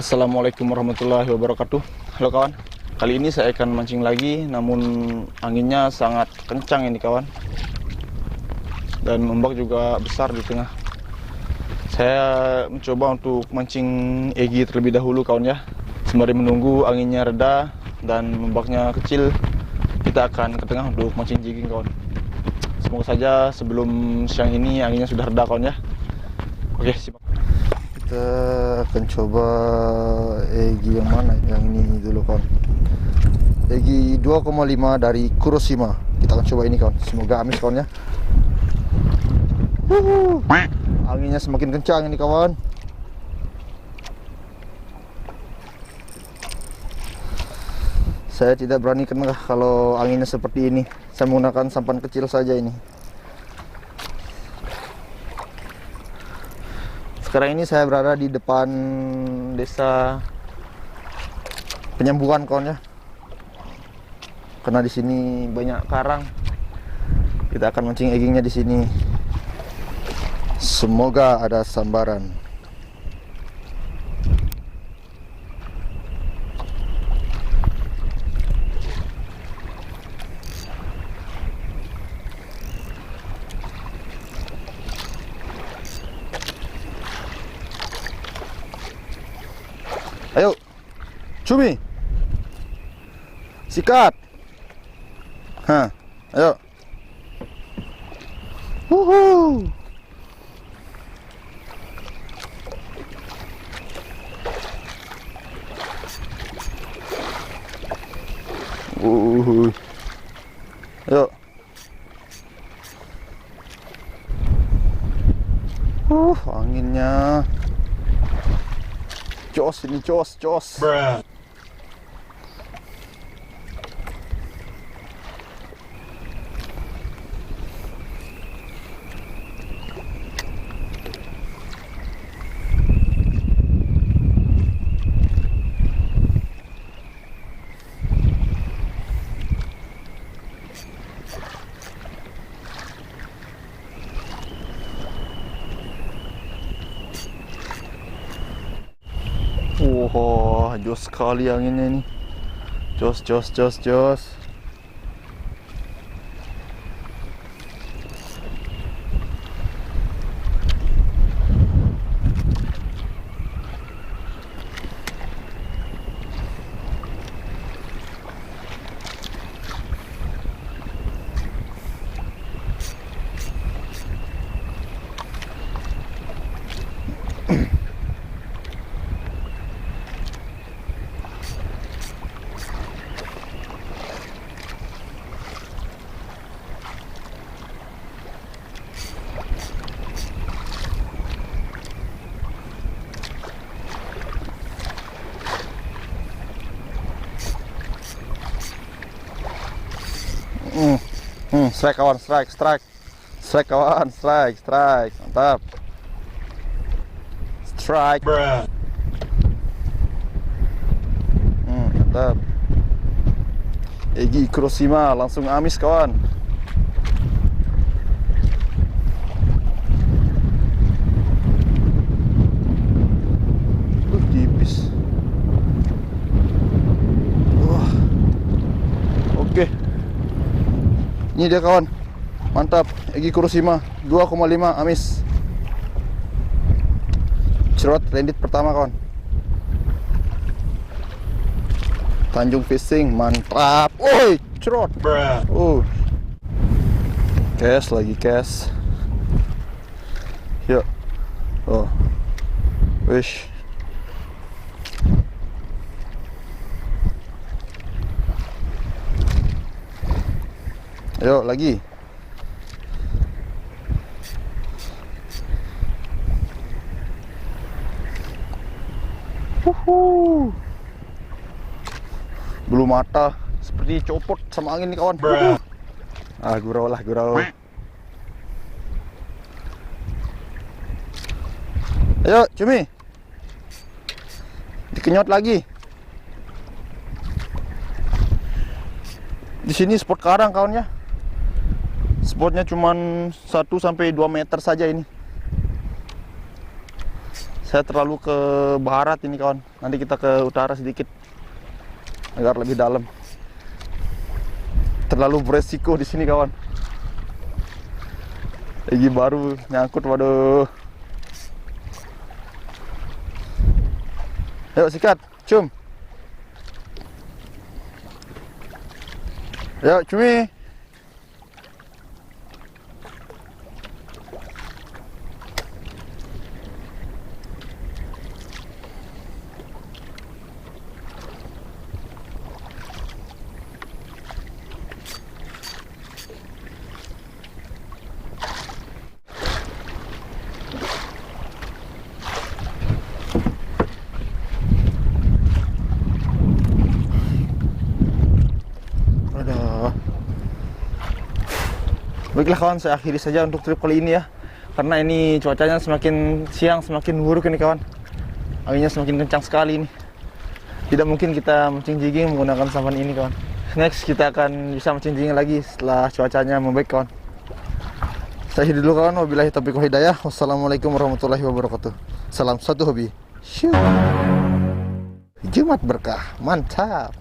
Assalamualaikum warahmatullahi wabarakatuh. Halo kawan, kali ini saya akan mancing lagi, namun anginnya sangat kencang ini kawan, dan ombak juga besar di tengah. Saya mencoba untuk mancing egi terlebih dahulu kawan ya. Sembari menunggu anginnya reda dan ombaknya kecil, kita akan ke tengah untuk mancing jigging kawan. Semoga saja sebelum siang ini anginnya sudah reda kawan ya. Oke, simak. Kita akan coba egi yang mana, yang ini dulu kawan. Egi 2,5 dari Kuroshima. Kita akan coba ini kawan, semoga amis kawan ya. Anginnya semakin kencang ini kawan. Saya tidak berani kena kalau anginnya seperti ini. Saya menggunakan sampan kecil saja ini. Sekarang ini saya berada di depan desa Penyambuhan kawan ya. Karena di sini banyak karang. Kita akan mancing egingnya di sini. Semoga ada sambaran. Ayo, cumi, sikat. Ayo. Wuhuu. Ayo. Anginnya. Jos ini, jos. Bruh. Wah, jos sekali anginnya ini. Jos. Strike kawan, strike kawan, strike, mantap. Strike. Bruh. Mantap. Egi Kuroshima langsung amis kawan. Tipis. Oke. Ini dia kawan, mantap, Egi Kuroshima 2,5 amis. Cerot landed pertama kawan. Tanjung Fishing, mantap. Woi, cerot. Cash lagi, cash. Yuk. Wish. Ayo lagi. Bulu mata seperti copot sama angin nih kawan. Gurau. Ayo cumi, dikenyot lagi. Di sini spot karang kawan ya. Spotnya cuman 1 sampai 2 meter saja ini. Saya terlalu ke barat ini kawan. Nanti kita ke utara sedikit agar lebih dalam. Terlalu beresiko di sini kawan. Lagi baru nyangkut, waduh. Ayo sikat, cum. Ayo cumi. Baiklah kawan, saya akhiri saja untuk trip kali ini ya. Karena ini cuacanya semakin siang semakin buruk ini kawan. Anginnya semakin kencang sekali ini. Tidak mungkin kita mancing jigging menggunakan sampan ini kawan. Next kita akan bisa mancing jigging lagi setelah cuacanya membaik kawan. Saya akhiri dulu kawan. Wabillahi taufiq wal hidayah. Wassalamualaikum warahmatullahi wabarakatuh. Salam satu hobi. Jumat berkah. Mantap.